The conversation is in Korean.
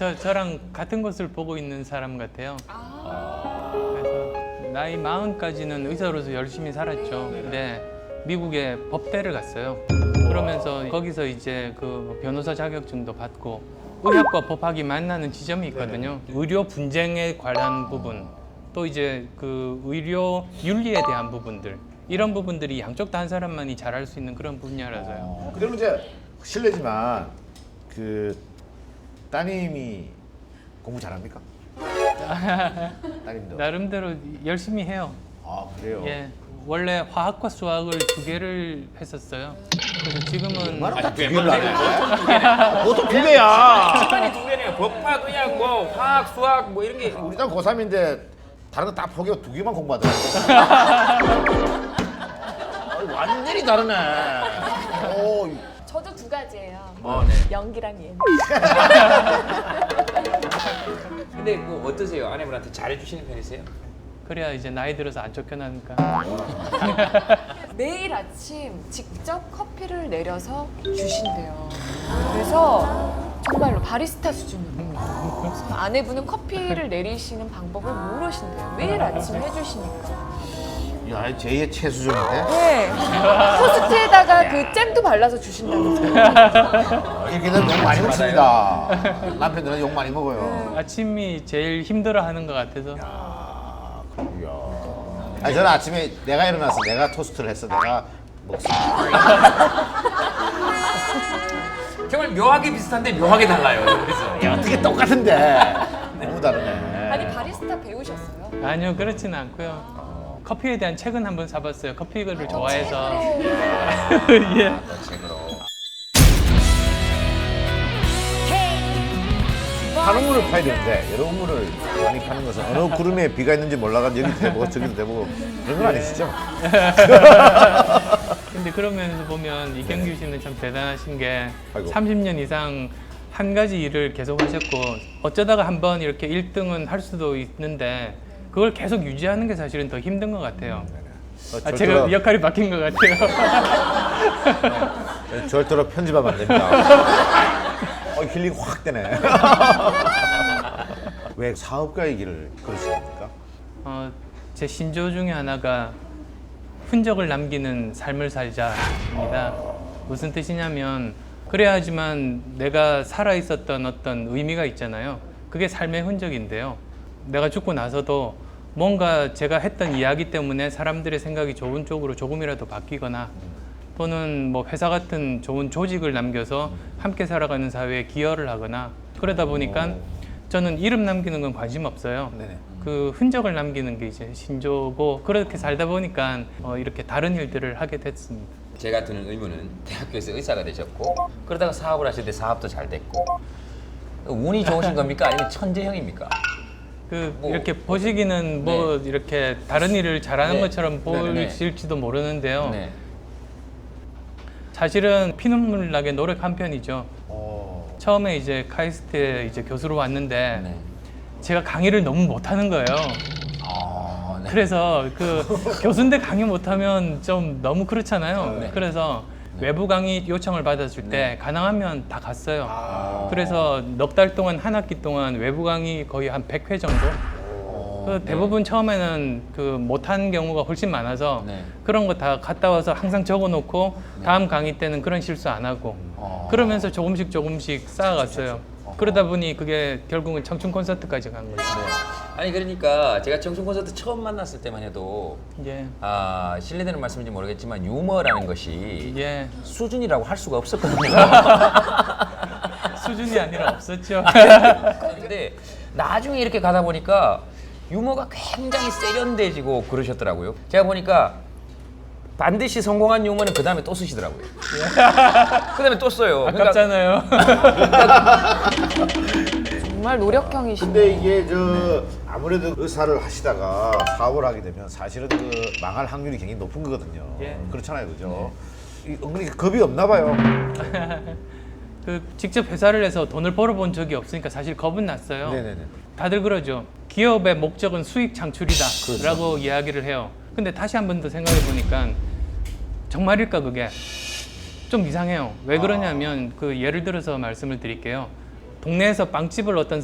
저랑 같은 것을 보고 있는 사람 같아요. 그래서 나이 40까지는 의사로서 열심히 살았죠. 근데 미국에 법대를 갔어요. 그러면서 거기서 이제 그 변호사 자격증도 받고 의학과 법학이 만나는 지점이 있거든요. 의료 분쟁에 관한 부분, 또 이제 그 의료 윤리에 대한 부분들, 이런 부분들이 양쪽 다 한 사람만이 잘할 수 있는 그런 분야라서요. 그러면 이제 실례지만 그 따님이 공부 잘합니까? 따님도. 나름대로 열심히 해요. 아 그래요. 예, 원래 화학과 수학을 2개를 했었어요. 그래서 지금은 두 개를 안 해. 보통 2개야. 시간이 2개네요. 법학, 의학, 뭐 화학, 수학 뭐 이런 게. 우리 딸 고3인데 다른 거 다 포기하고 2개만 공부하더라고. 완전히 다르네. 오, 저도 2가지예요. 네. 연기랑 예능. 근데 뭐 어떠세요? 아내분한테 잘해주시는 편이세요? 그래야 이제 나이 들어서 안 쫓겨나니까. 매일 아침 직접 커피를 내려서 주신대요. 그래서 정말로 바리스타 수준이에요. 아내분은 커피를 내리시는 방법을 모르신대요. 매일 아침 해주시니까. 야, 제2의 최수종인데? 네. 토스트에다가 그 잼도 발라서 주신다면서요. 이렇게 되면 욕 많이 먹습니다. 남편들은 욕 많이 먹어요. 아침이 제일 힘들어하는 것 같아서. 이야. 아니 저는 아침에 내가 일어나서 내가 토스트를 했어. 내가 먹습니다. 정말 묘하게 비슷한데 묘하게 달라요. 그래서 야, 어떻게 똑같은데? 너무 다르네. 아니 바리스타 배우셨어요? 아니요, 그렇지는 않고요. 커피에 대한 책은 한번 사봤어요. 커피를 좋아해서. 예. 파는 물을 파야 되는데 여러 물을 많이 파는 것은 어느 구름에 비가 있는지 몰라가지고 여기도 대보고 저기도 대보고 그런 건 아니시죠? 근데 그런 면에서 보면 이경규 씨는 참 대단하신 게 아이고. 30년 이상 한 가지 일을 계속 하셨고 어쩌다가 한번 이렇게 1등은 할 수도 있는데 그걸 계속 유지하는 게 사실은 더 힘든 것 같아요. 제가 역할이 바뀐 것 같아요. 절대로 편집하면 안 됩니다. 힐링 확 되네. 왜 사업가의 길을 걸으십니까? 제 신조 중에 하나가 흔적을 남기는 삶을 살자입니다. 무슨 뜻이냐면 그래야지만 내가 살아 있었던 어떤 의미가 있잖아요. 그게 삶의 흔적인데요. 내가 죽고 나서도 뭔가 제가 했던 이야기 때문에 사람들의 생각이 좋은 쪽으로 조금이라도 바뀌거나 또는 뭐 회사 같은 좋은 조직을 남겨서 함께 살아가는 사회에 기여를 하거나 그러다 보니까 저는 이름 남기는 건 관심 없어요. 네네. 그 흔적을 남기는 게 이제 신조고 그렇게 살다 보니까 이렇게 다른 일들을 하게 됐습니다. 제가 드는 의문은 대학교에서 의사가 되셨고 그러다가 사업을 하실 때 사업도 잘 됐고 운이 좋으신 겁니까? 아니면 천재형입니까? 뭐, 이렇게 보시기는 뭐 이렇게 다른 일을 잘하는 네. 것처럼 네네네. 보일지도 모르는데요. 네. 사실은 피눈물 나게 노력한 편이죠. 처음에 이제 카이스트에 이제 교수로 왔는데 네. 제가 강의를 너무 못하는 거예요. 네. 그래서 그 교수인데 강의 못하면 좀 너무 그렇잖아요. 네. 그래서 외부 강의 요청을 받았을 때 가능하면 다 갔어요. 그래서 넉 달 동안 한 학기 동안 외부 강의 거의 한 100회 정도. 대부분 처음에는 그 못한 경우가 훨씬 많아서 네. 그런 거 다 갔다 와서 항상 적어놓고 다음 강의 때는 그런 실수 안 하고 그러면서 조금씩 쌓아갔어요. 그러다 보니 그게 결국은 청춘 콘서트까지 간 거죠. 아니 그러니까 제가 청춘 콘서트 처음 만났을 때만 해도 예. 실례되는 말씀인지 모르겠지만 유머라는 것이 예. 수준이라고 할 수가 없었거든요. 수준이 아니라 없었죠. 근데 나중에 이렇게 가다 보니까 유머가 굉장히 세련돼지고 그러셨더라고요. 제가 보니까 반드시 성공한 유머는 그 다음에 또 쓰시더라고요. 그 다음에 또 써요. 아깝잖아요. 정말 노력형이시네요. 근데 이게 아무래도 의사를 하시다가 사업을 하게 되면 사실은 그 망할 확률이 굉장히 높은 거거든요. 예. 그렇잖아요, 그죠? 은근히 겁이 없나 봐요. 직접 회사를 해서 돈을 벌어본 적이 없으니까 사실 겁은 났어요. 네네네. 다들 그러죠. 기업의 목적은 수익 창출이다 라고 이야기를 해요. 근데 다시 한 번 더 생각해 보니까 정말일까 그게 좀 이상해요. 왜 그러냐면 예를 들어서 말씀을 드릴게요. 동네에서 빵집을 어떤